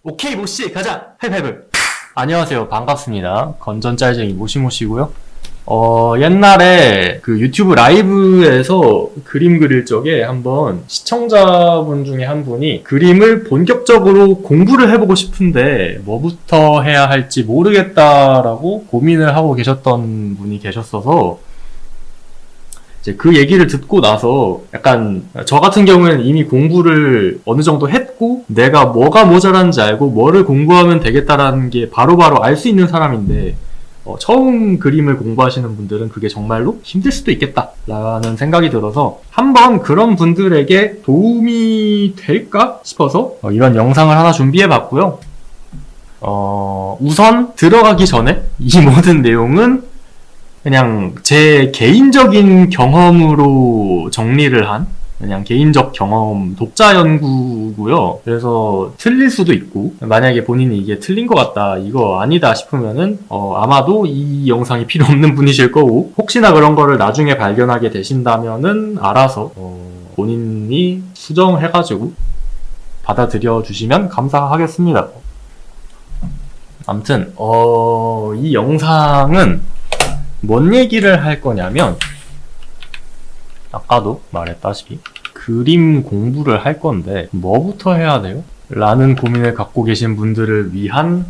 오케이 모씨 가자 하이파이브. 안녕하세요, 반갑습니다. 건전짤쟁이 모시모시고요. 옛날에 그 유튜브 라이브에서 그림 그릴 적에 한번 시청자분 중에 한 분이 그림을 본격적으로 공부를 해보고 싶은데 뭐부터 해야 할지 모르겠다라고 고민을 하고 계셨던 분이 계셨어서 이제 그 얘기를 듣고 나서 약간 저 같은 경우에는 이미 공부를 어느 정도 했고 내가 뭐가 모자란지 알고 뭐를 공부하면 되겠다라는 게 바로바로 알 수 있는 사람인데 처음 그림을 공부하시는 분들은 그게 정말로 힘들 수도 있겠다라는 생각이 들어서 한번 그런 분들에게 도움이 될까 싶어서 이런 영상을 하나 준비해봤고요. 우선 들어가기 전에 이 모든 내용은 그냥 제 개인적인 경험으로 정리를 한 그냥 개인적 경험 독자 연구고요. 그래서 틀릴 수도 있고 만약에 본인이 이게 틀린 것 같다 이거 아니다 싶으면은 아마도 이 영상이 필요 없는 분이실 거고 혹시나 그런 거를 나중에 발견하게 되신다면은 알아서 본인이 수정해가지고 받아들여 주시면 감사하겠습니다. 아무튼 이 영상은 뭔 얘기를 할 거냐면 아까도 말했다시피 그림 공부를 할 건데 뭐부터 해야 돼요? 라는 고민을 갖고 계신 분들을 위한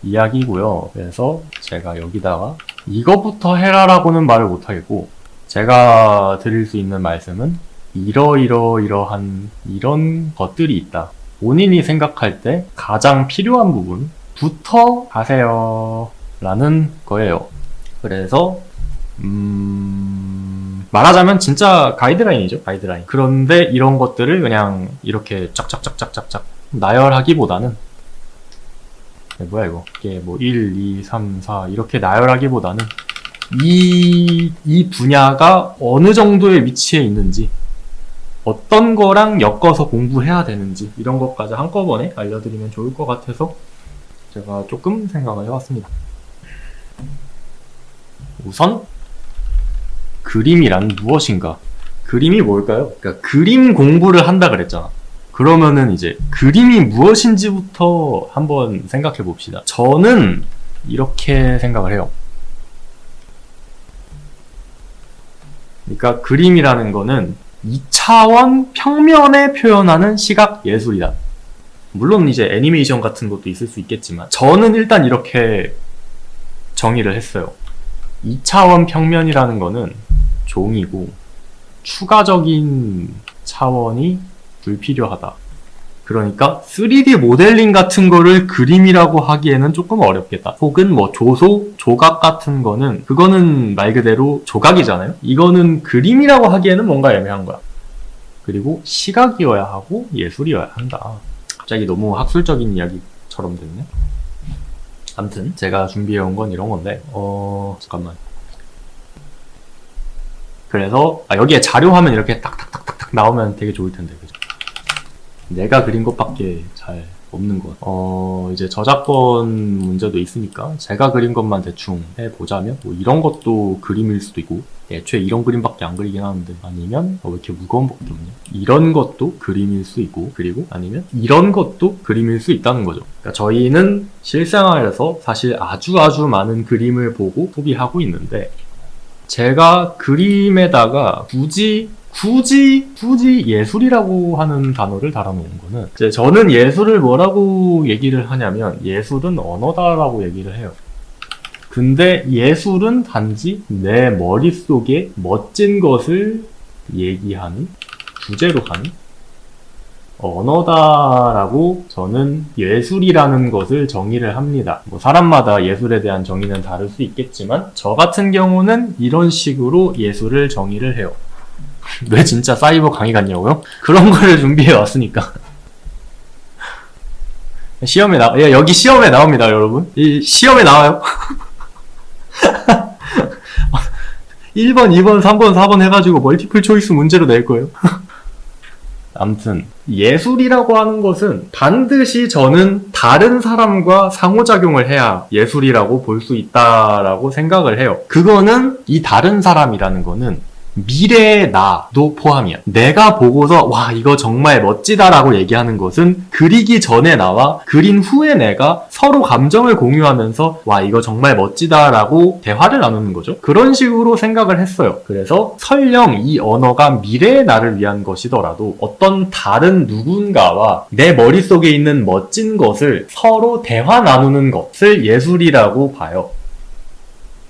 이야기고요. 그래서 제가 여기다가 이거부터 해라라고는 말을 못하겠고 제가 드릴 수 있는 말씀은 이러한 이런 것들이 있다. 본인이 생각할 때 가장 필요한 부분부터 하세요 라는 거예요. 그래서 말하자면 진짜 가이드라인이죠. 가이드라인. 그런데 이런 것들을 그냥 이렇게 쫙쫙쫙쫙쫙쫙 나열하기보다는 뭐야 이게 뭐 1, 2, 3, 4 이렇게 나열하기보다는 이 분야가 어느 정도의 위치에 있는지 어떤 거랑 엮어서 공부해야 되는지 이런 것까지 한꺼번에 알려드리면 좋을 것 같아서 제가 조금 생각을 해봤습니다. 우선 그림이란 무엇인가? 그림이 뭘까요? 그러니까 그림 공부를 한다 그랬잖아. 그러면은 이제 그림이 무엇인지부터 한번 생각해 봅시다. 저는 이렇게 생각을 해요. 그러니까 그림이라는 거는 2차원 평면에 표현하는 시각 예술이다. 물론 이제 애니메이션 같은 것도 있을 수 있겠지만 저는 일단 이렇게 정의를 했어요. 2차원 평면이라는 거는 종이고 추가적인 차원이 불필요하다. 그러니까 3D 모델링 같은 거를 그림이라고 하기에는 조금 어렵겠다. 혹은 뭐 조각 같은 거는 그거는 말 그대로 조각이잖아요. 이거는 그림이라고 하기에는 뭔가 애매한 거야. 그리고 시각이어야 하고 예술이어야 한다. 갑자기 너무 학술적인 이야기처럼 됐네. 아무튼 제가 준비해온 건 이런 건데 잠깐만. 그래서 여기에 자료 화면 이렇게 딱딱딱딱딱 나오면 되게 좋을 텐데 그죠? 내가 그린 것밖에 잘 없는 것. 이제 저작권 문제도 있으니까 제가 그린 것만 대충 해보자면 뭐 이런 것도 그림일 수도 있고 애초에 이런 그림밖에 안 그리긴 하는데 아니면 왜 이렇게 무거운 밖에 없냐? 이런 것도 그림일 수 있고 그리고 아니면 이런 것도 그림일 수 있다는 거죠. 그러니까 저희는 실생활에서 사실 아주 많은 그림을 보고 소비하고 있는데 제가 그림에다가 굳이 예술이라고 하는 단어를 달아놓은 거는 이제 저는 예술을 뭐라고 얘기를 하냐면 예술은 언어다라고 얘기를 해요. 근데 예술은 단지 내 머릿속에 멋진 것을 얘기하는 주제로 하는 언어다라고 저는 예술이라는 것을 정의를 합니다. 뭐 사람마다 예술에 대한 정의는 다를 수 있겠지만 저 같은 경우는 이런 식으로 예술을 정의를 해요. 왜 진짜 사이버 강의 같냐고요? 그런 거를 준비해 왔으니까. 여기 시험에 나옵니다, 여러분. 이 시험에 나와요. 1번, 2번, 3번, 4번 해가지고 멀티플 초이스 문제로 낼 거예요. 아무튼 예술이라고 하는 것은 반드시 저는 다른 사람과 상호작용을 해야 예술이라고 볼 수 있다라고 생각을 해요. 그거는 이 다른 사람이라는 거는 미래의 나도 포함이야. 내가 보고서 와 이거 정말 멋지다라고 얘기하는 것은 그리기 전에 나와 그린 후에 내가 서로 감정을 공유하면서 와 이거 정말 멋지다라고 대화를 나누는 거죠. 그런 식으로 생각을 했어요. 그래서 설령 이 언어가 미래의 나를 위한 것이더라도 어떤 다른 누군가와 내 머릿속에 있는 멋진 것을 서로 대화 나누는 것을 예술이라고 봐요.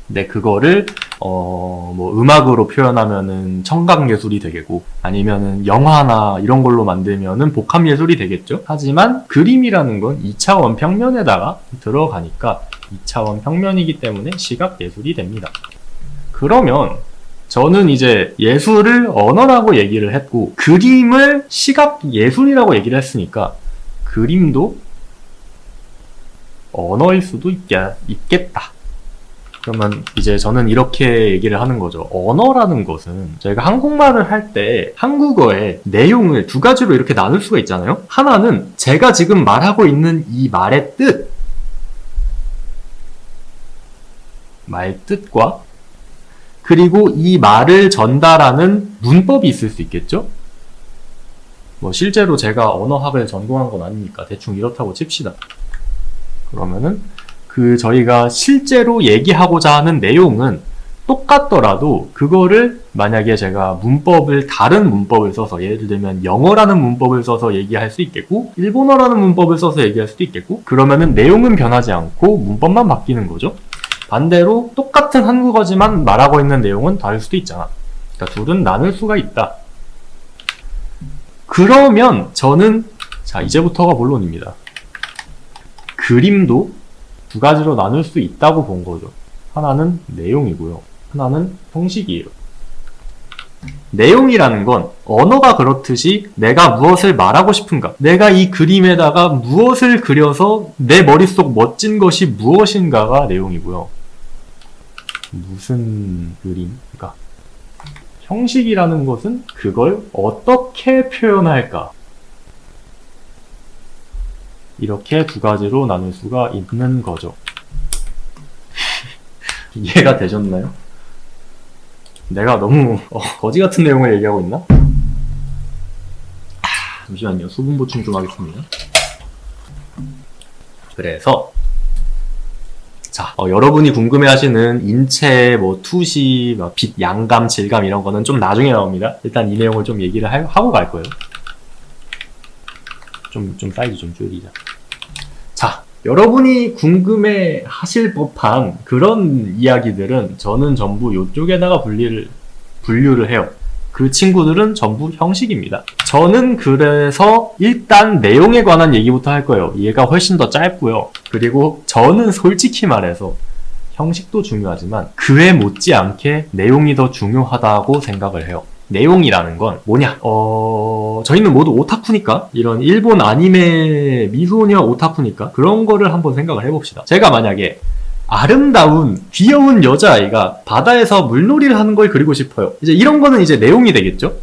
근데 그거를 뭐 음악으로 표현하면은 청각 예술이 되겠고 아니면은 영화나 이런 걸로 만들면은 복합 예술이 되겠죠. 하지만 그림이라는 건 2차원 평면에다가 들어가니까 2차원 평면이기 때문에 시각 예술이 됩니다. 그러면 저는 이제 예술을 언어라고 얘기를 했고 그림을 시각 예술이라고 얘기를 했으니까 그림도 언어일 수도 있겠다. 그러면 이제 저는 이렇게 얘기를 하는 거죠. 언어라는 것은 저희가 한국말을 할 때 한국어의 내용을 두 가지로 이렇게 나눌 수가 있잖아요. 하나는 제가 지금 말하고 있는 이 말의 뜻, 말 뜻과 그리고 이 말을 전달하는 문법이 있을 수 있겠죠? 뭐 실제로 제가 언어학을 전공한 건 아니니까 대충 이렇다고 칩시다. 그러면은 저희가 실제로 얘기하고자 하는 내용은 똑같더라도 그거를 만약에 제가 다른 문법을 써서 예를 들면 영어라는 문법을 써서 얘기할 수 있겠고 일본어라는 문법을 써서 얘기할 수도 있겠고 그러면은 내용은 변하지 않고 문법만 바뀌는 거죠. 반대로 똑같은 한국어지만 말하고 있는 내용은 다를 수도 있잖아. 그러니까 둘은 나눌 수가 있다. 그러면 저는 이제부터가 본론입니다. 그림도 두 가지로 나눌 수 있다고 본 거죠. 하나는 내용이고요. 하나는 형식이에요. 내용이라는 건 언어가 그렇듯이 내가 무엇을 말하고 싶은가, 내가 이 그림에다가 무엇을 그려서 내 머릿속 멋진 것이 무엇인가가 내용이고요. 무슨 그림인가? 형식이라는 것은 그걸 어떻게 표현할까? 이렇게 두 가지로 나눌 수가 있는 거죠. 이해가 되셨나요? 내가 너무 거지 같은 내용을 얘기하고 있나? 잠시만요. 수분 보충 좀 하겠습니다. 그래서 여러분이 궁금해하시는 인체, 투시, 빛, 양감, 질감 이런 거는 좀 나중에 나옵니다. 일단 이 내용을 좀 얘기를 하고 갈 거예요. 좀 사이즈 좀 줄이자. 여러분이 궁금해 하실 법한 그런 이야기들은 저는 전부 이쪽에다가 분류를 해요. 그 친구들은 전부 형식입니다. 저는 그래서 일단 내용에 관한 얘기부터 할 거예요. 얘가 훨씬 더 짧고요. 그리고 저는 솔직히 말해서 형식도 중요하지만 그에 못지않게 내용이 더 중요하다고 생각을 해요. 내용이라는 건 뭐냐? 저희는 모두 오타쿠니까, 이런 일본 아니메 미소녀 오타쿠니까 그런 거를 한번 생각을 해봅시다. 제가 만약에 아름다운 귀여운 여자아이가 바다에서 물놀이를 하는 걸 그리고 싶어요. 이제 이런 거는 이제 내용이 되겠죠?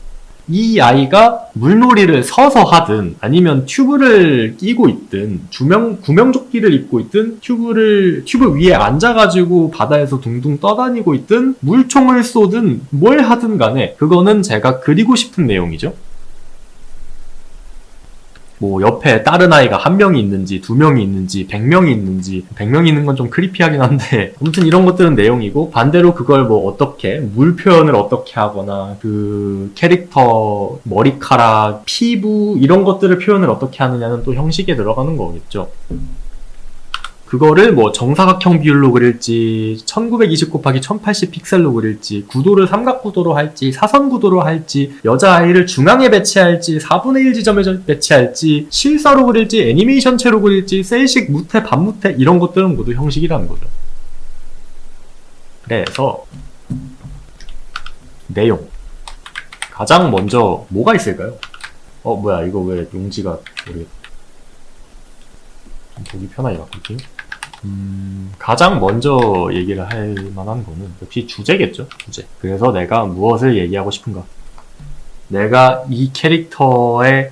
이 아이가 물놀이를 서서 하든 아니면 튜브를 끼고 있든 구명조끼를 입고 있든 튜브 위에 앉아가지고 바다에서 둥둥 떠다니고 있든 물총을 쏘든 뭘 하든 간에 그거는 제가 그리고 싶은 내용이죠. 옆에 다른 아이가 1명이 있는지 2명이 있는지 100명이 있는지 100명이 있는 건 좀 크리피하긴 한데 아무튼 이런 것들은 내용이고, 반대로 그걸 어떻게 물 표현을 어떻게 하거나 그 캐릭터 머리카락, 피부 이런 것들을 표현을 어떻게 하느냐는 또 형식에 들어가는 거겠죠. 그거를 정사각형 비율로 그릴지 1920 곱하기 1080 픽셀로 그릴지 구도를 삼각구도로 할지 사선구도로 할지 여자아이를 중앙에 배치할지 4분의 1 지점에 배치할지 실사로 그릴지 애니메이션체로 그릴지 셀식 무태 반무태 이런 것들은 모두 형식이라는 거죠. 그래서 내용 가장 먼저 뭐가 있을까요? 뭐야 이거 왜 용지가 모르겠다. 좀 보기 편하게 바꿀게요. 가장 먼저 얘기를 할 만한 거는 역시 주제겠죠. 주제. 그래서 내가 무엇을 얘기하고 싶은가? 내가 이 캐릭터의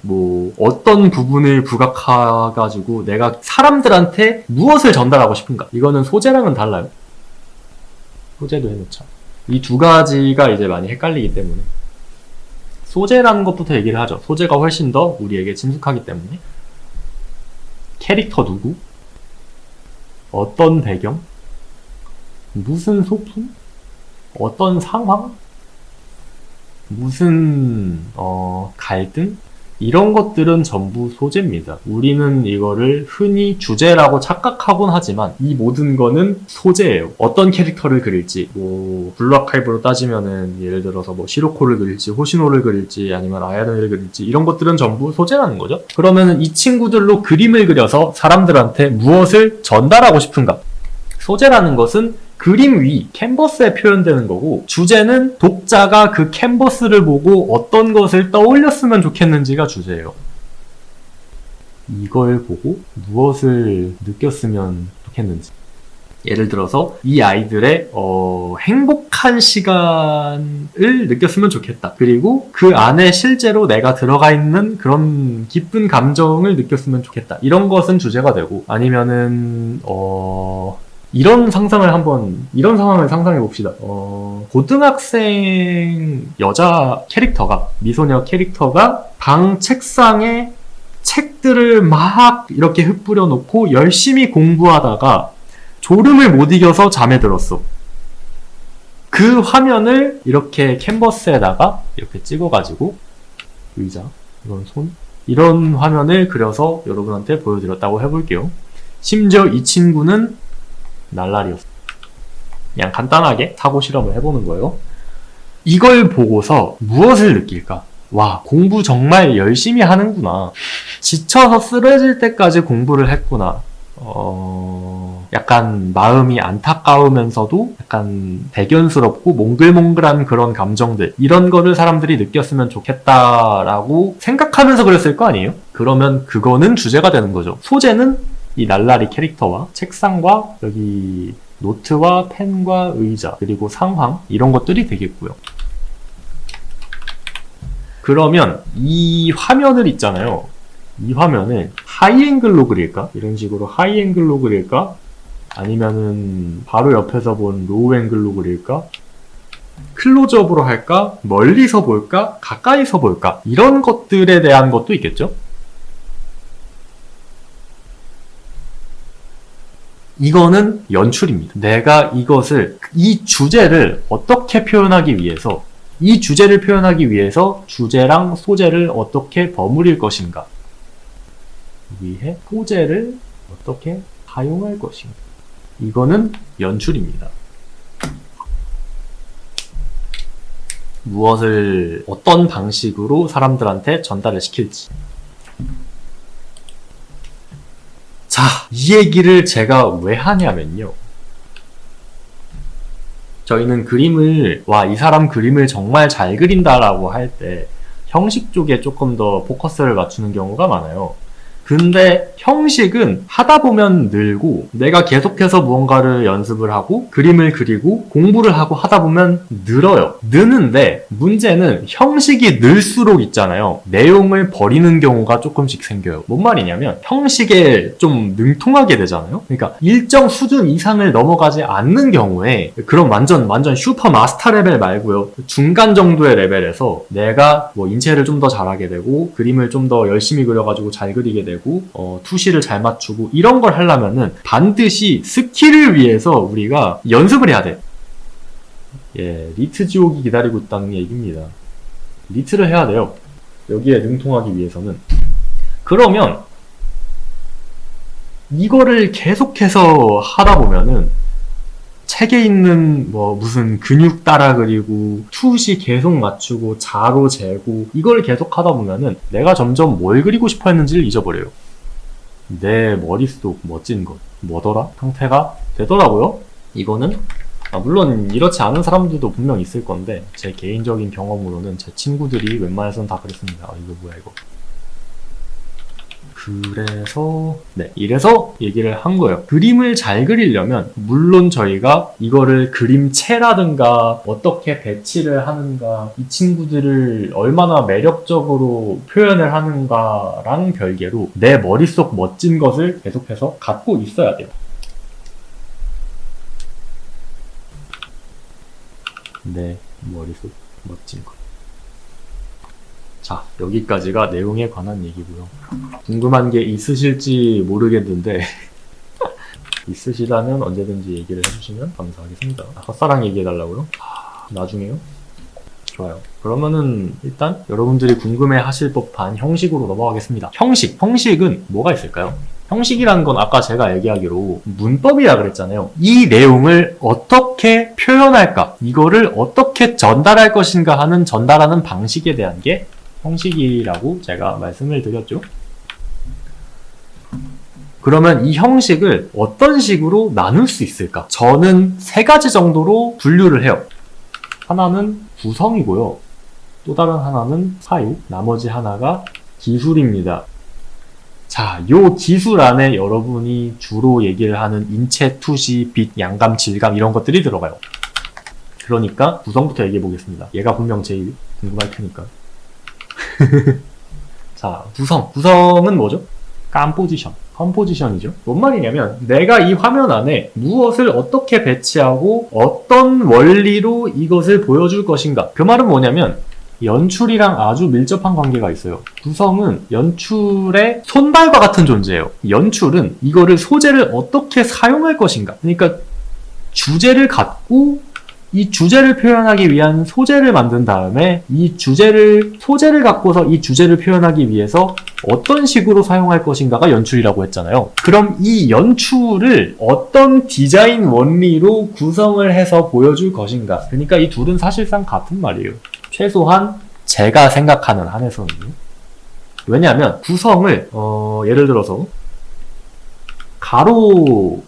어떤 부분을 부각해가지고 내가 사람들한테 무엇을 전달하고 싶은가? 이거는 소재랑은 달라요. 소재도 해놓자. 이 두 가지가 이제 많이 헷갈리기 때문에 소재라는 것부터 얘기를 하죠. 소재가 훨씬 더 우리에게 친숙하기 때문에. 캐릭터 누구? 어떤 배경? 무슨 소품? 어떤 상황? 무슨 갈등? 이런 것들은 전부 소재입니다. 우리는 이거를 흔히 주제라고 착각하곤 하지만 이 모든 거는 소재예요. 어떤 캐릭터를 그릴지, 뭐 블루 아카이브로 따지면은 예를 들어서 뭐 시로코를 그릴지, 호시노를 그릴지, 아니면 아야노를 그릴지, 이런 것들은 전부 소재라는 거죠. 그러면은 이 친구들로 그림을 그려서 사람들한테 무엇을 전달하고 싶은가? 소재라는 것은 그림 위, 캔버스에 표현되는 거고, 주제는 독자가 그 캔버스를 보고 어떤 것을 떠올렸으면 좋겠는지가 주제예요. 이걸 보고 무엇을 느꼈으면 좋겠는지. 예를 들어서 이 아이들의 행복한 시간을 느꼈으면 좋겠다. 그리고 그 안에 실제로 내가 들어가 있는 그런 기쁜 감정을 느꼈으면 좋겠다. 이런 것은 주제가 되고, 아니면은 이런 상황을 상상해 봅시다. 고등학생 여자 캐릭터가, 미소녀 캐릭터가 방 책상에 책들을 막 이렇게 흩뿌려 놓고 열심히 공부하다가 졸음을 못 이겨서 잠에 들었어. 그 화면을 이렇게 캔버스에다가 이렇게 찍어가지고, 의자, 이런 손, 이런 화면을 그려서 여러분한테 보여드렸다고 해볼게요. 심지어 이 친구는 날라리였어. 그냥 간단하게 사고 실험을 해보는 거예요. 이걸 보고서 무엇을 느낄까? 와, 공부 정말 열심히 하는구나. 지쳐서 쓰러질 때까지 공부를 했구나. 약간 마음이 안타까우면서도 약간 대견스럽고 몽글몽글한 그런 감정들, 이런 거를 사람들이 느꼈으면 좋겠다라고 생각하면서 그랬을 거 아니에요? 그러면 그거는 주제가 되는 거죠. 소재는 이 날라리 캐릭터와 책상과 여기 노트와 펜과 의자, 그리고 상황, 이런 것들이 되겠고요. 그러면 이 화면을 있잖아요. 이 화면을 하이앵글로 그릴까? 이런 식으로 하이앵글로 그릴까? 아니면은 바로 옆에서 본 로우앵글로 그릴까? 클로즈업으로 할까? 멀리서 볼까? 가까이서 볼까? 이런 것들에 대한 것도 있겠죠? 이거는 연출입니다. 내가 이 주제를 어떻게 표현하기 위해서, 이 주제를 표현하기 위해서 주제랑 소재를 어떻게 버무릴 것인가, 위해 소재를 어떻게 사용할 것인가, 이거는 연출입니다. 무엇을 어떤 방식으로 사람들한테 전달을 시킬지. 자, 이 얘기를 제가 왜 하냐면요. 저희는 이 사람 그림을 정말 잘 그린다라고 할 때 형식 쪽에 조금 더 포커스를 맞추는 경우가 많아요. 근데 형식은 하다 보면 늘고, 내가 계속해서 무언가를 연습을 하고 그림을 그리고 공부를 하고 하다 보면 늘어요. 느는데 문제는 형식이 늘수록 있잖아요, 내용을 버리는 경우가 조금씩 생겨요. 뭔 말이냐면 형식에 좀 능통하게 되잖아요. 그러니까 일정 수준 이상을 넘어가지 않는 경우에, 그럼 완전 슈퍼 마스터 레벨 말고요, 중간 정도의 레벨에서 내가 뭐 인체를 좀 더 잘하게 되고 그림을 좀 더 열심히 그려가지고 잘 그리게 되고 투시를 잘 맞추고, 이런 걸 하려면은 반드시 스킬을 위해서 우리가 연습을 해야 돼. 예, 리트 지옥이 기다리고 있다는 얘기입니다. 리트를 해야 돼요. 여기에 능통하기 위해서는. 그러면 이거를 계속해서 하다 보면은 책에 있는 뭐 무슨 근육 따라 그리고 투시 계속 맞추고 자로 재고, 이걸 계속 하다 보면은 내가 점점 뭘 그리고 싶어 했는지를 잊어버려요. 내 머릿속 멋진 것 뭐더라? 상태가 되더라고요. 이거는 물론 이렇지 않은 사람들도 분명 있을 건데, 제 개인적인 경험으로는 제 친구들이 웬만해서는 다 그랬습니다. 이거 뭐야 이거. 그래서 이래서 얘기를 한 거예요. 그림을 잘 그리려면 물론 저희가 이거를 그림체라든가 어떻게 배치를 하는가, 이 친구들을 얼마나 매력적으로 표현을 하는가랑 별개로 내 머릿속 멋진 것을 계속해서 갖고 있어야 돼요. 내 머릿속 멋진 것. 자, 여기까지가 내용에 관한 얘기고요. 궁금한 게 있으실지 모르겠는데 있으시다면 언제든지 얘기를 해주시면 감사하겠습니다. 첫사랑 얘기해달라고요? 나중에요? 좋아요. 그러면은 일단 여러분들이 궁금해하실 법한 형식으로 넘어가겠습니다. 형식은 뭐가 있을까요? 형식이라는 건 아까 제가 얘기하기로 문법이라 그랬잖아요. 이 내용을 어떻게 표현할까? 이거를 어떻게 전달할 것인가 하는 전달하는 방식에 대한 게 형식이라고 제가 말씀을 드렸죠. 그러면 이 형식을 어떤 식으로 나눌 수 있을까? 저는 3가지 정도로 분류를 해요. 하나는 구성이고요. 또 다른 하나는 사유, 나머지 하나가 기술입니다. 자, 요 기술 안에 여러분이 주로 얘기를 하는 인체, 투시, 빛, 양감, 질감 이런 것들이 들어가요. 그러니까 구성부터 얘기해 보겠습니다. 얘가 분명 제일 궁금할 테니까. 자, 구성은 뭐죠? 컴포지션이죠. 뭔 말이냐면 내가 이 화면 안에 무엇을 어떻게 배치하고 어떤 원리로 이것을 보여줄 것인가. 그 말은 뭐냐면 연출이랑 아주 밀접한 관계가 있어요. 구성은 연출의 손발과 같은 존재예요. 연출은 이거를 소재를 어떻게 사용할 것인가. 그러니까 주제를 갖고 이 주제를 표현하기 위한 소재를 만든 다음에 이 소재를 갖고서 이 주제를 표현하기 위해서 어떤 식으로 사용할 것인가가 연출이라고 했잖아요. 그럼 이 연출을 어떤 디자인 원리로 구성을 해서 보여줄 것인가. 그러니까 이 둘은 사실상 같은 말이에요. 최소한 제가 생각하는 한에서는요. 왜냐하면 구성을 예를 들어서 가로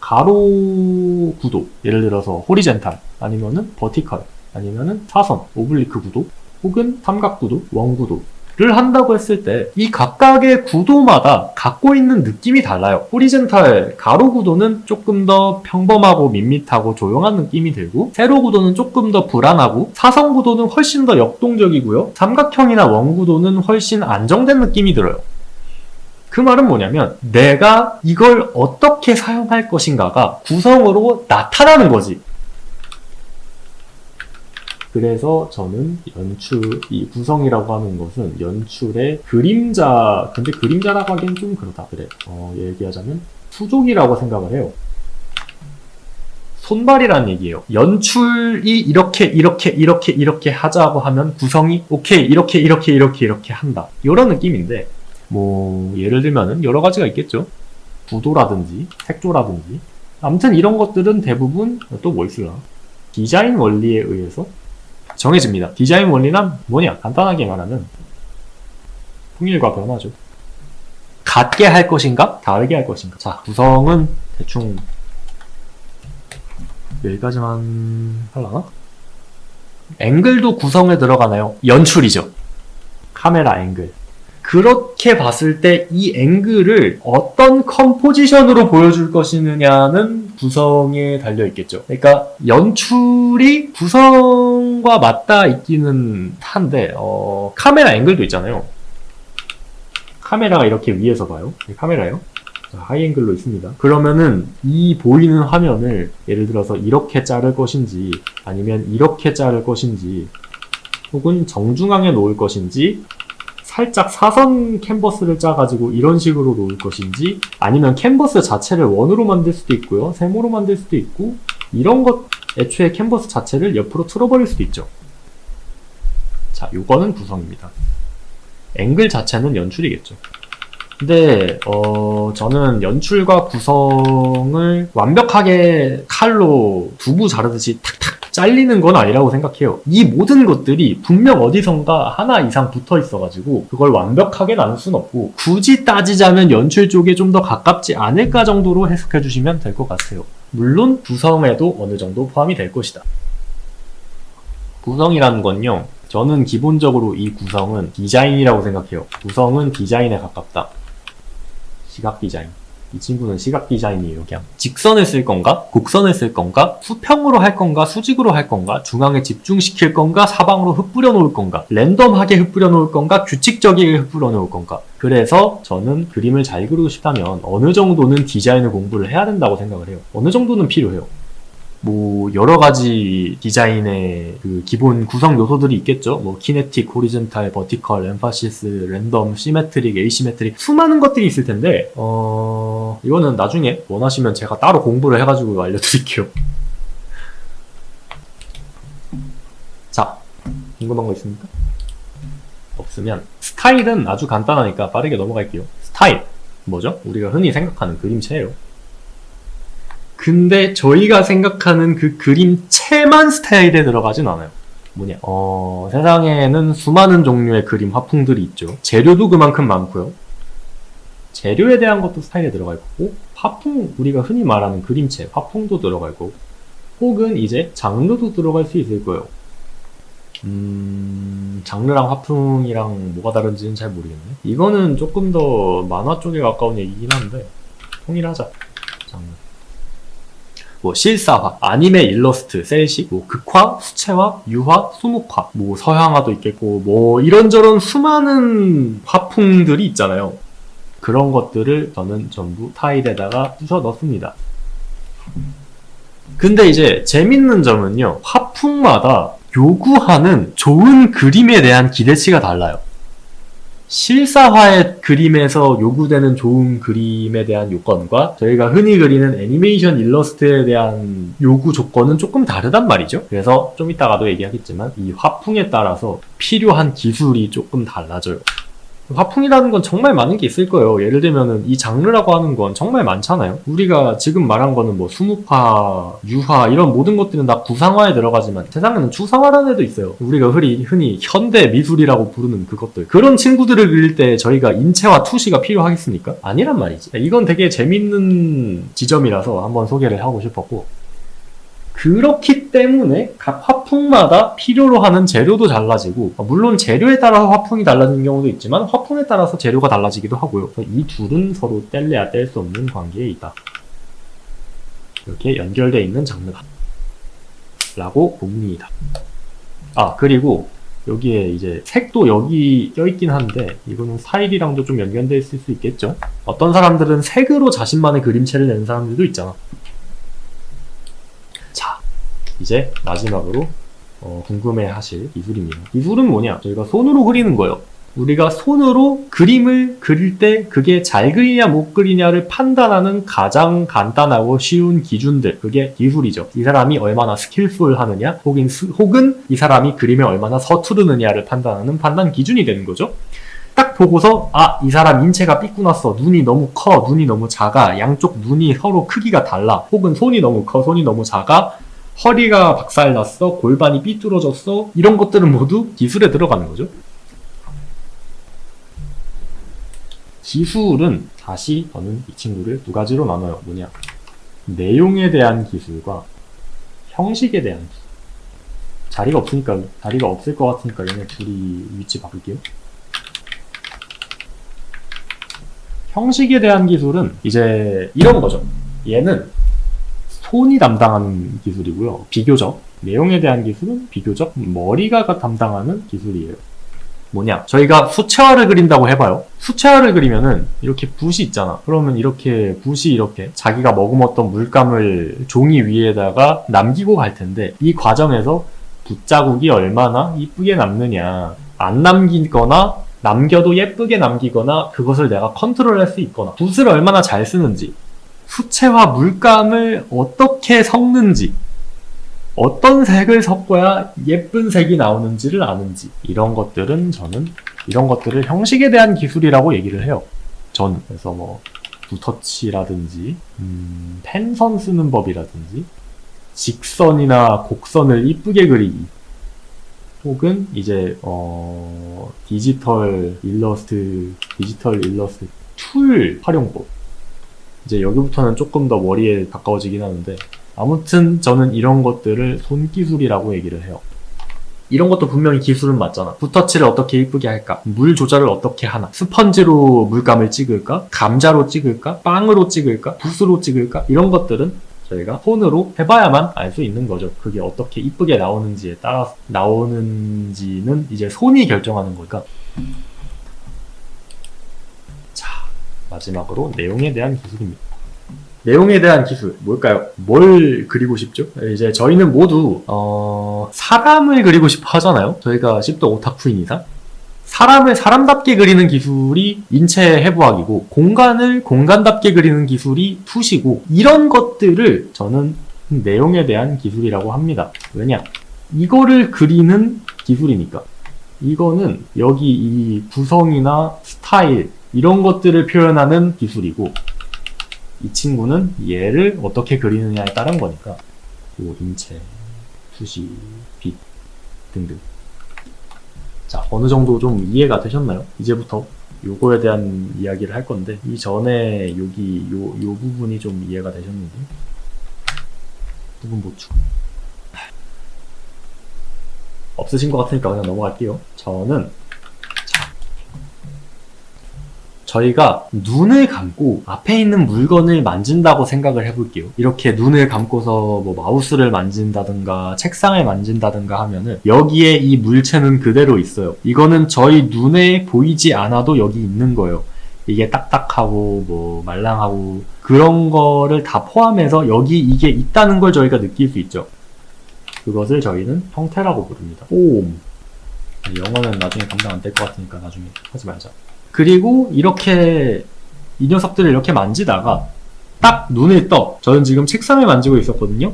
구도, 예를 들어서 호리젠탈, 아니면은 버티컬, 아니면은 사선, 오블리크 구도, 혹은 삼각 구도, 원 구도를 한다고 했을 때 이 각각의 구도마다 갖고 있는 느낌이 달라요. 호리젠탈 가로 구도는 조금 더 평범하고 밋밋하고 조용한 느낌이 들고, 세로 구도는 조금 더 불안하고, 사선 구도는 훨씬 더 역동적이고요. 삼각형이나 원 구도는 훨씬 안정된 느낌이 들어요. 그 말은 뭐냐면 내가 이걸 어떻게 사용할 것인가가 구성으로 나타나는 거지. 그래서 저는 이 구성이라고 하는 것은 연출의 그림자, 근데 그림자라고 하기엔 좀 그렇다. 그래. 얘기하자면 수족이라고 생각을 해요. 손발이라는 얘기예요. 연출이 이렇게 하자고 하면 구성이 오케이, 이렇게 한다. 이런 느낌인데, 예를 들면은 여러 가지가 있겠죠. 구도라든지, 색조라든지. 아무튼 이런 것들은 대부분 또 뭐 있을까? 디자인 원리에 의해서 정해집니다. 디자인 원리란 뭐냐? 간단하게 말하면 통일과 변화죠. 같게 할 것인가? 다르게 할 것인가? 자, 구성은 대충 여기까지만 하려나? 앵글도 구성에 들어가나요? 연출이죠. 카메라 앵글. 그렇게 봤을 때 이 앵글을 어떤 컴포지션으로 보여줄 것이냐는 구성에 달려있겠죠. 그러니까 연출이 구성과 맞닿아 있기는 한데 카메라 앵글도 있잖아요. 카메라가 이렇게 위에서 봐요. 카메라요. 하이앵글로 있습니다. 그러면은 이 보이는 화면을 예를 들어서 이렇게 자를 것인지, 아니면 이렇게 자를 것인지, 혹은 정중앙에 놓을 것인지, 살짝 사선 캔버스를 짜가지고 이런 식으로 놓을 것인지, 아니면 캔버스 자체를 원으로 만들 수도 있고요, 세모로 만들 수도 있고, 이런 것, 애초에 캔버스 자체를 옆으로 틀어버릴 수도 있죠. 자, 요거는 구성입니다. 앵글 자체는 연출이겠죠. 근데 저는 연출과 구성을 완벽하게 칼로 두부 자르듯이 탁탁 잘리는 건 아니라고 생각해요. 이 모든 것들이 분명 어디선가 하나 이상 붙어 있어가지고 그걸 완벽하게 나눌 순 없고, 굳이 따지자면 연출 쪽에 좀 더 가깝지 않을까 정도로 해석해 주시면 될 것 같아요. 물론 구성에도 어느 정도 포함이 될 것이다. 구성이라는 건요, 저는 기본적으로 이 구성은 디자인이라고 생각해요. 구성은 디자인에 가깝다. 시각 디자인. 이 친구는 시각 디자인이에요. 그냥 직선을 쓸 건가? 곡선을 쓸 건가? 수평으로 할 건가? 수직으로 할 건가? 중앙에 집중시킬 건가? 사방으로 흩뿌려 놓을 건가? 랜덤하게 흩뿌려 놓을 건가? 규칙적이게 흩뿌려 놓을 건가? 그래서 저는 그림을 잘 그리고 싶다면 어느 정도는 디자인을 공부를 해야 된다고 생각을 해요. 어느 정도는 필요해요. 뭐 여러 가지 디자인의 그 기본 구성 요소들이 있겠죠. 뭐 키네틱, 호리존탈, 버티컬, 엠파시스, 랜덤, 시메트릭, 에이시메트릭 수많은 것들이 있을 텐데 이거는 나중에 원하시면 제가 따로 공부를 해가지고 알려드릴게요. 자, 궁금한 거 있습니까? 없으면 스타일은 아주 간단하니까 빠르게 넘어갈게요. 스타일 뭐죠? 우리가 흔히 생각하는 그림체예요. 근데 저희가 생각하는 그 그림체만 스타일에 들어가진 않아요. 뭐냐? 세상에는 수많은 종류의 그림 화풍들이 있죠. 재료도 그만큼 많고요. 재료에 대한 것도 스타일에 들어갈 거고, 화풍, 우리가 흔히 말하는 그림체, 화풍도 들어갈 거고, 혹은 이제 장르도 들어갈 수 있을 거예요. 장르랑 화풍이랑 뭐가 다른지는 잘 모르겠네. 이거는 조금 더 만화 쪽에 가까운 얘기긴 한데, 통일하자. 장르. 뭐 실사화, 아니메 일러스트, 셀식, 뭐 극화, 수채화, 유화, 수묵화, 뭐 서양화도 있겠고 뭐 이런저런 수많은 화풍들이 있잖아요. 그런 것들을 저는 전부 타일에다가 부셔 넣습니다. 근데 이제 재밌는 점은요, 화풍마다 요구하는 좋은 그림에 대한 기대치가 달라요. 실사화의 그림에서 요구되는 좋은 그림에 대한 요건과 저희가 흔히 그리는 애니메이션 일러스트에 대한 요구 조건은 조금 다르단 말이죠. 그래서 좀 이따가도 얘기하겠지만 이 화풍에 따라서 필요한 기술이 조금 달라져요. 화풍이라는 건 정말 많은 게 있을 거예요. 예를 들면은 이 장르라고 하는 건 정말 많잖아요. 우리가 지금 말한 거는 뭐 수묵화, 유화 이런 모든 것들은 다 구상화에 들어가지만 세상에는 추상화라는 애도 있어요. 우리가 흔히 현대 미술이라고 부르는 그것들. 그런 친구들을 그릴 때 저희가 인체와 투시가 필요하겠습니까? 아니란 말이지. 이건 되게 재밌는 지점이라서 한번 소개를 하고 싶었고, 그렇기 때문에 각 화풍마다 필요로 하는 재료도 달라지고, 물론 재료에 따라서 화풍이 달라지는 경우도 있지만 화풍에 따라서 재료가 달라지기도 하고요. 이 둘은 서로 뗄래야 뗄 수 없는 관계에 있다. 이렇게 연결되어 있는 장르다 라고 봅니다. 그리고 여기에 이제 색도 여기 껴있긴 한데 이거는 스타일이랑도 좀 연결되어 있을 수 있겠죠. 어떤 사람들은 색으로 자신만의 그림체를 내는 사람들도 있잖아. 자, 이제 마지막으로 궁금해하실 기술입니다. 기술은 뭐냐? 저희가 손으로 그리는 거예요. 우리가 손으로 그림을 그릴 때 그게 잘 그리냐 못 그리냐를 판단하는 가장 간단하고 쉬운 기준들, 그게 기술이죠. 이 사람이 얼마나 스킬풀하느냐 혹은 이 사람이 그림에 얼마나 서투르느냐를 판단하는 판단 기준이 되는 거죠. 딱 보고서 이 사람 인체가 삐꾸났어, 눈이 너무 커, 눈이 너무 작아, 양쪽 눈이 서로 크기가 달라, 혹은 손이 너무 커, 손이 너무 작아, 허리가 박살났어, 골반이 삐뚤어졌어, 이런 것들은 모두 기술에 들어가는 거죠. 기술은 다시 저는 이 친구를 두 가지로 나눠요. 뭐냐? 내용에 대한 기술과 형식에 대한 기술. 자리가 없을 것 같으니까 얘네 둘이 위치 바꿀게요. 형식에 대한 기술은 이제 이런 거죠. 얘는 손이 담당하는 기술이고요. 비교적. 내용에 대한 기술은 비교적 머리가 담당하는 기술이에요. 뭐냐? 저희가 수채화를 그린다고 해봐요. 수채화를 그리면은 이렇게 붓이 있잖아. 그러면 이렇게 붓이 이렇게 자기가 머금었던 물감을 종이 위에다가 남기고 갈 텐데, 이 과정에서 붓자국이 얼마나 이쁘게 남느냐, 안 남기거나 남겨도 예쁘게 남기거나 그것을 내가 컨트롤할 수 있거나, 붓을 얼마나 잘 쓰는지, 수채화 물감을 어떻게 섞는지, 어떤 색을 섞어야 예쁜 색이 나오는지를 아는지, 이런 것들은 이런 것들을 형식에 대한 기술이라고 얘기를 해요. 그래서 뭐 붓터치라든지 펜선 쓰는 법이라든지 직선이나 곡선을 이쁘게 그리기, 혹은 이제 디지털 일러스트 툴 활용법. 이제 여기부터는 조금 더 머리에 가까워지긴 하는데, 아무튼 저는 이런 것들을 손기술이라고 얘기를 해요. 이런 것도 분명히 기술은 맞잖아. 붓터치를 어떻게 이쁘게 할까? 물 조절을 어떻게 하나? 스펀지로 물감을 찍을까? 감자로 찍을까? 빵으로 찍을까? 붓으로 찍을까? 이런 것들은 저희가 손으로 해봐야만 알 수 있는 거죠. 그게 어떻게 이쁘게 나오는지에 따라서 나오는지는 이제 손이 결정하는 거니까. 자, 마지막으로 내용에 대한 기술입니다. 내용에 대한 기술 뭘까요? 뭘 그리고 싶죠? 이제 저희는 모두 사람을 그리고 싶어 하잖아요. 저희가 씹도 오타쿠인 이상 사람을 사람답게 그리는 기술이 인체 해부학이고 공간을 공간답게 그리는 기술이 투시고 이런 것들을 저는 내용에 대한 기술이라고 합니다. 왜냐? 이거를 그리는 기술이니까. 이거는 여기 이 구성이나 스타일 이런 것들을 표현하는 기술이고 이 친구는 얘를 어떻게 그리느냐에 따른 거니까 요 인체, 투시, 빛 등등. 자, 어느 정도 좀 이해가 되셨나요? 이제부터 요거에 대한 이야기를 할 건데 이전에 여기 요 부분이 좀 이해가 되셨는지 부분 보충 없으신 것 같으니까 그냥 넘어갈게요. 저희가 눈을 감고 앞에 있는 물건을 만진다고 생각을 해볼게요. 이렇게 눈을 감고서 뭐 마우스를 만진다든가 책상을 만진다든가 하면은 여기에 이 물체는 그대로 있어요. 이거는 저희 눈에 보이지 않아도 여기 있는 거예요. 이게 딱딱하고 뭐 말랑하고 그런 거를 다 포함해서 여기 이게 있다는 걸 저희가 느낄 수 있죠. 그것을 저희는 형태라고 부릅니다. 영어는 나중에 감당 안 될 것 같으니까 나중에 하지 말자. 그리고 이렇게 이 녀석들을 이렇게 만지다가 딱 눈을 떠. 저는 지금 책상을 만지고 있었거든요.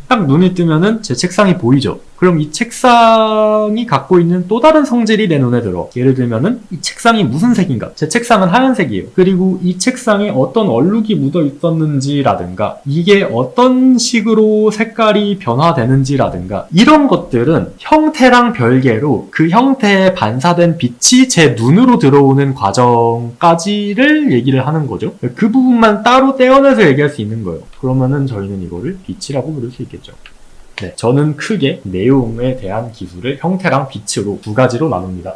딱 눈을 뜨면은 제 책상이 보이죠. 그럼 이 책상이 갖고 있는 또 다른 성질이 내 눈에 들어. 예를 들면은 이 책상이 무슨 색인가? 제 책상은 하얀색이에요. 그리고 이 책상에 어떤 얼룩이 묻어 있었는지라든가 이게 어떤 식으로 색깔이 변화되는지라든가 이런 것들은 형태랑 별개로 그 형태에 반사된 빛이 제 눈으로 들어오는 과정까지를 얘기를 하는 거죠. 그 부분만 따로 떼어내서 얘기할 수 있는 거예요. 그러면은 저희는 이거를 빛이라고 부를 수 있겠죠. 네, 저는 크게 내용에 대한 기술을 형태랑 빛으로 두 가지로 나눕니다.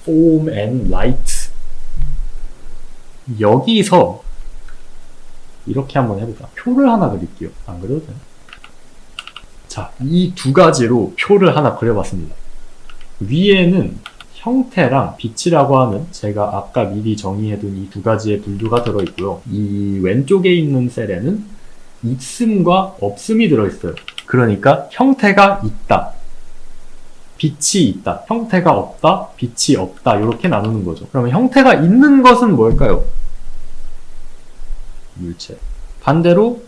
Form and Light. 여기서 이렇게 한번 해보자. 표를 하나 그릴게요. 안 그려도 돼요? 자, 이 두 가지로 표를 하나 그려봤습니다. 위에는 형태랑 빛이라고 하는 제가 아까 미리 정의해둔 이 두 가지의 분류가 들어있고요. 이 왼쪽에 있는 셀에는 있음과 없음이 들어있어요. 그러니까 형태가 있다, 빛이 있다, 형태가 없다, 빛이 없다 이렇게 나누는 거죠. 그러면 형태가 있는 것은 뭘까요? 물체. 반대로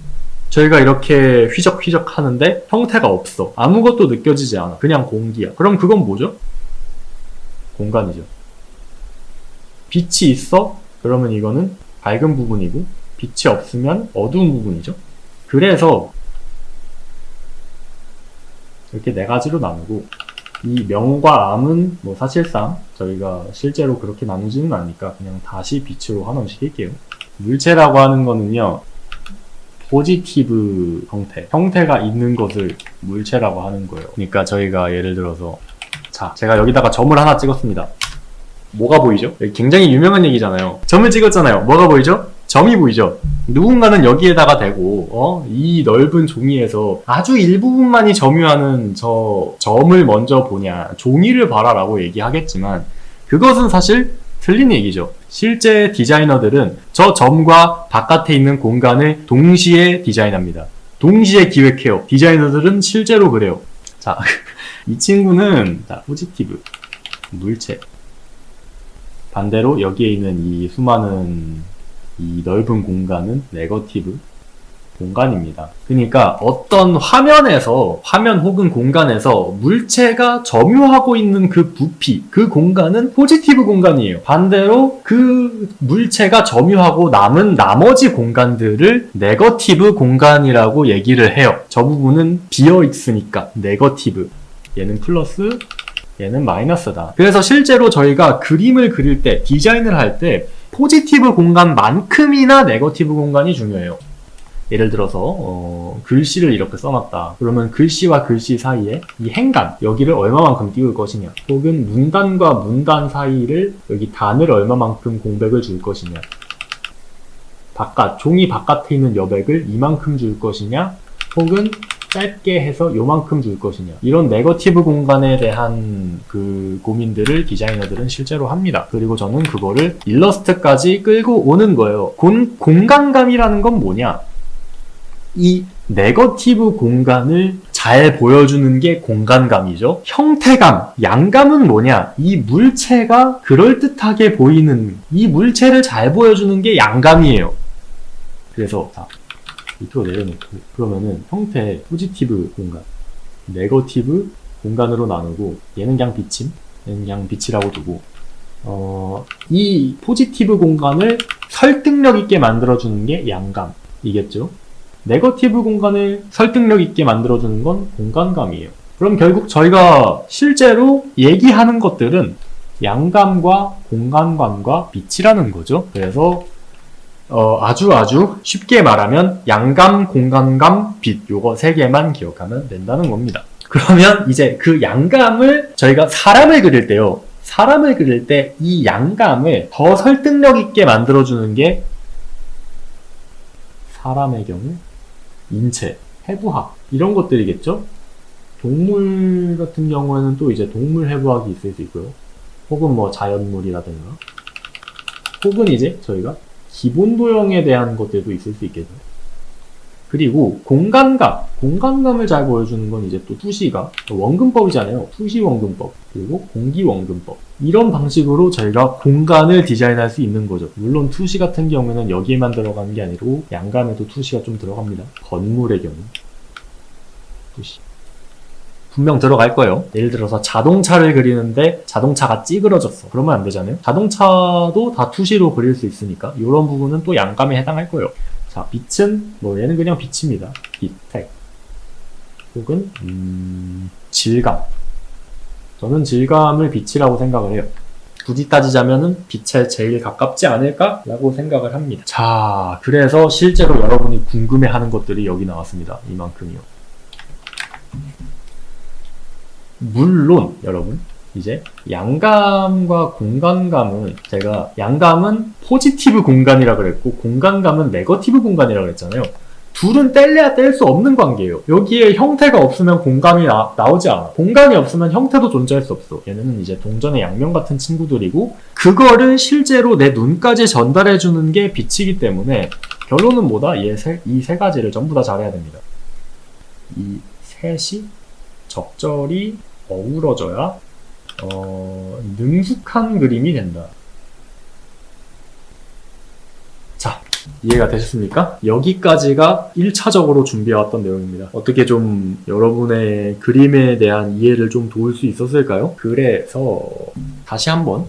저희가 이렇게 휘적휘적 하는데 형태가 없어. 아무것도 느껴지지 않아. 그냥 공기야. 그럼 그건 뭐죠? 공간이죠. 빛이 있어? 그러면 이거는 밝은 부분이고 빛이 없으면 어두운 부분이죠. 그래서 이렇게 네 가지로 나누고 이 명과 암은 뭐 사실상 저희가 실제로 그렇게 나누지는 않으니까 그냥 다시 빛으로 하나씩 시킬게요. 물체라고 하는 거는요, 포지티브 형태가 있는 것을 물체라고 하는 거예요. 그러니까 저희가 예를 들어서 자, 제가 여기다가 점을 하나 찍었습니다. 뭐가 보이죠? 굉장히 유명한 얘기잖아요. 점을 찍었잖아요. 뭐가 보이죠? 점이 보이죠? 누군가는 여기에다가 대고 이 넓은 종이에서 아주 일부분만이 점유하는 저 점을 먼저 보냐, 종이를 봐라 라고 얘기하겠지만 그것은 사실 틀린 얘기죠. 실제 디자이너들은 저 점과 바깥에 있는 공간을 동시에 디자인합니다. 동시에 기획해요. 디자이너들은 실제로 그래요. 자, 이 친구는 포지티브, 물체. 반대로 여기에 있는 이 수많은 이 넓은 공간은 네거티브 공간입니다. 그러니까 어떤 화면 혹은 공간에서 물체가 점유하고 있는 그 부피, 그 공간은 포지티브 공간이에요. 반대로 그 물체가 점유하고 남은 나머지 공간들을 네거티브 공간이라고 얘기를 해요. 저 부분은 비어 있으니까 네거티브. 얘는 플러스, 얘는 마이너스다. 그래서 실제로 저희가 그림을 그릴 때, 디자인을 할 때 포지티브 공간만큼이나 네거티브 공간이 중요해요. 예를 들어서 글씨를 이렇게 써놨다. 그러면 글씨와 글씨 사이에 이 행간, 여기를 얼마만큼 띄울 것이냐, 혹은 문단과 문단 사이를 여기 단을 얼마만큼 공백을 줄 것이냐, 종이 바깥에 있는 여백을 이만큼 줄 것이냐, 혹은 짧게 해서 요만큼 줄 것이냐, 이런 네거티브 공간에 대한 그 고민들을 디자이너들은 실제로 합니다. 그리고 저는 그거를 일러스트까지 끌고 오는 거예요. 공간감이라는 건 뭐냐, 이 네거티브 공간을 잘 보여주는 게 공간감이죠. 형태감, 양감은 뭐냐, 이 물체가 그럴듯하게 보이는, 이 물체를 잘 보여주는 게 양감이에요. 그래서 밑으로 내려놓고, 그러면은 형태 포지티브 공간, 네거티브 공간으로 나누고, 얘는 그냥 비침, 얘는 그냥 빛이라고 두고, 이 포지티브 공간을 설득력 있게 만들어주는 게 양감이겠죠. 네거티브 공간을 설득력 있게 만들어주는 건 공간감이에요. 그럼 결국 저희가 실제로 얘기하는 것들은 양감과 공간감과 빛이라는 거죠. 그래서 아주 쉽게 말하면 양감, 공간감, 빛, 요거 3개만 기억하면 된다는 겁니다. 그러면 이제 그 양감을 저희가 사람을 그릴 때요, 사람을 그릴 때 이 양감을 더 설득력 있게 만들어주는 게 사람의 경우 인체, 해부학, 이런 것들이겠죠? 동물 같은 경우에는 또 이제 동물 해부학이 있을 수 있고요. 혹은 뭐 자연물이라든가, 혹은 이제 저희가 기본 도형에 대한 것들도 있을 수 있겠죠. 그리고 공간감을 잘 보여주는 건 이제 또 투시가 원근법이잖아요. 투시 원근법, 그리고 공기 원근법, 이런 방식으로 저희가 공간을 디자인할 수 있는 거죠. 물론 투시 같은 경우에는 여기에만 들어가는 게 아니고 양감에도 투시가 좀 들어갑니다. 건물의 경우 투시 분명 들어갈 거예요. 예를 들어서 자동차를 그리는데 자동차가 찌그러졌어, 그러면 안 되잖아요. 자동차도 다 투시로 그릴 수 있으니까 이런 부분은 또 양감에 해당할 거예요. 자, 빛은 뭐 얘는 그냥 빛입니다. 빛, 색, 혹은 질감. 저는 질감을 빛이라고 생각을 해요. 굳이 따지자면은 빛에 제일 가깝지 않을까라고 생각을 합니다. 자, 그래서 실제로 여러분이 궁금해하는 것들이 여기 나왔습니다. 이만큼이요. 물론 여러분, 이제 양감과 공간감은, 제가 양감은 포지티브 공간이라 그랬고 공간감은 네거티브 공간이라 그랬잖아요. 둘은 뗄래야 뗄 수 없는 관계예요. 여기에 형태가 없으면 공간이 나오지 않아. 공간이 없으면 형태도 존재할 수 없어. 얘네는 이제 동전의 양면 같은 친구들이고, 그거를 실제로 내 눈까지 전달해주는 게 빛이기 때문에 결론은 뭐다? 이 세 가지를 전부 다 잘해야 됩니다. 이 셋이 적절히 어우러져야 능숙한 그림이 된다. 자, 이해가 되셨습니까? 여기까지가 1차적으로 준비해왔던 내용입니다. 어떻게 좀 여러분의 그림에 대한 이해를 좀 도울 수 있었을까요? 그래서 다시 한번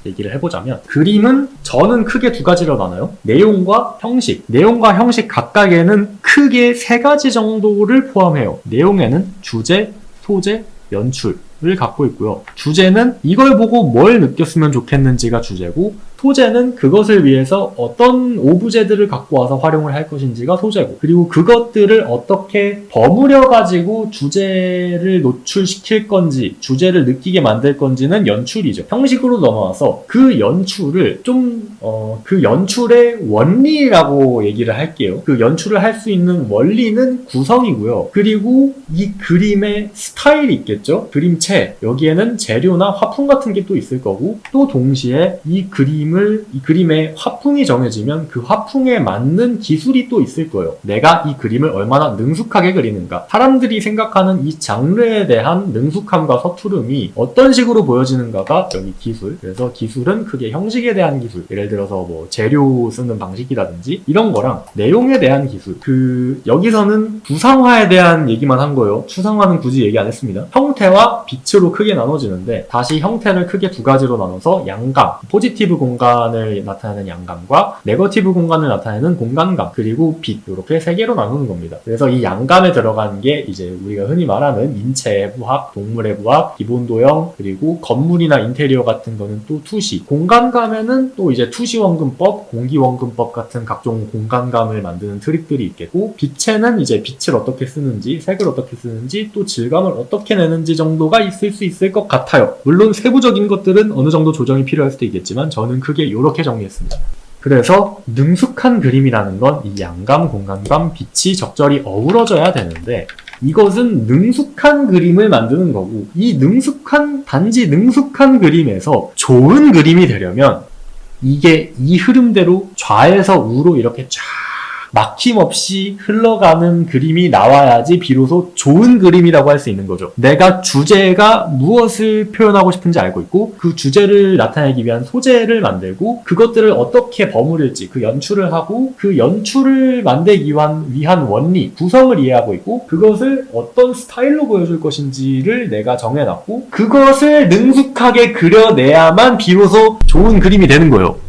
얘기를 해보자면, 그림은 저는 크게 2가지로 나눠요. 내용과 형식. 내용과 형식 각각에는 크게 3가지 정도를 포함해요. 내용에는 주제, 소재, 연출을 갖고 있고요. 주제는 이걸 보고 뭘 느꼈으면 좋겠는지가 주제고, 소재는 그것을 위해서 어떤 오브제들을 갖고 와서 활용을 할 것인지가 소재고, 그리고 그것들을 어떻게 버무려가지고 주제를 노출시킬 건지, 주제를 느끼게 만들 건지는 연출이죠. 형식으로 넘어와서 그 연출을 그 연출의 원리라고 얘기를 할게요. 그 연출을 할 수 있는 원리는 구성이고요. 그리고 이 그림의 스타일이 있겠죠? 그림체, 여기에는 재료나 화풍 같은 게 또 있을 거고, 또 동시에 이 그림의 화풍이 정해지면 그 화풍에 맞는 기술이 또 있을 거예요. 내가 이 그림을 얼마나 능숙하게 그리는가, 사람들이 생각하는 이 장르에 대한 능숙함과 서투름이 어떤 식으로 보여지는가가 여기 기술. 그래서 기술은 크게 형식에 대한 기술, 예를 들어서 뭐 재료 쓰는 방식이라든지 이런 거랑 내용에 대한 기술. 여기서는 구상화에 대한 얘기만 한 거예요. 추상화는 굳이 얘기 안 했습니다. 형태와 빛으로 크게 나눠지는데, 다시 형태를 크게 2가지로 나눠서 양감, 포지티브 공간을 나타내는 양감과 네거티브 공간을 나타내는 공간감, 그리고 빛, 이렇게 3개로 나누는 겁니다. 그래서 이 양감에 들어가는 게 이제 우리가 흔히 말하는 인체 해부학, 동물 해부학, 기본 도형, 그리고 건물이나 인테리어 같은 거는 또 투시. 공간감에는 또 이제 투시 원근법, 공기 원근법 같은 각종 공간감을 만드는 트릭들이 있겠고, 빛에는 이제 빛을 어떻게 쓰는지, 색을 어떻게 쓰는지, 또 질감을 어떻게 내는지 정도가 있을 수 있을 것 같아요. 물론 세부적인 것들은 어느 정도 조정이 필요할 수도 있겠지만 저는 크게 이렇게 정리했습니다. 그래서 능숙한 그림이라는 건 이 양감, 공간감, 빛이 적절히 어우러져야 되는데, 이것은 능숙한 그림을 만드는 거고, 단지 능숙한 그림에서 좋은 그림이 되려면 이게 이 흐름대로 좌에서 우로 이렇게 쫙 막힘없이 흘러가는 그림이 나와야지 비로소 좋은 그림이라고 할 수 있는 거죠. 내가 주제가 무엇을 표현하고 싶은지 알고 있고, 그 주제를 나타내기 위한 소재를 만들고, 그것들을 어떻게 버무릴지 그 연출을 하고, 그 연출을 만들기 위한 원리, 구성을 이해하고 있고, 그것을 어떤 스타일로 보여줄 것인지를 내가 정해놨고, 그것을 능숙하게 그려내야만 비로소 좋은 그림이 되는 거예요.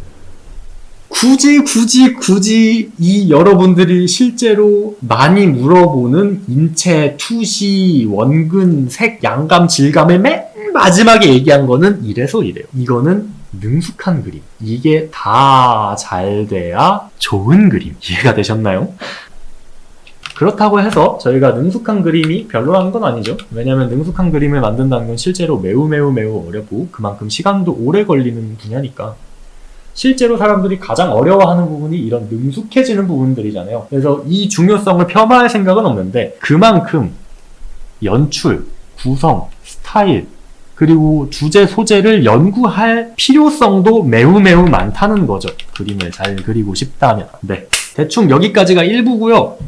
굳이 이 여러분들이 실제로 많이 물어보는 인체, 투시, 원근, 색, 양감, 질감의 맨 마지막에 얘기한 거는 이래서 이래요. 이거는 능숙한 그림. 이게 다 잘 돼야 좋은 그림. 이해가 되셨나요? 그렇다고 해서 저희가 능숙한 그림이 별로라는 건 아니죠. 왜냐면 능숙한 그림을 만든다는 건 실제로 매우 어렵고 그만큼 시간도 오래 걸리는 분야니까. 실제로 사람들이 가장 어려워하는 부분이 이런 능숙해지는 부분들이잖아요. 그래서 이 중요성을 폄하할 생각은 없는데, 그만큼 연출, 구성, 스타일, 그리고 주제, 소재를 연구할 필요성도 매우 많다는 거죠. 그림을 잘 그리고 싶다면. 네, 대충 여기까지가 1부고요.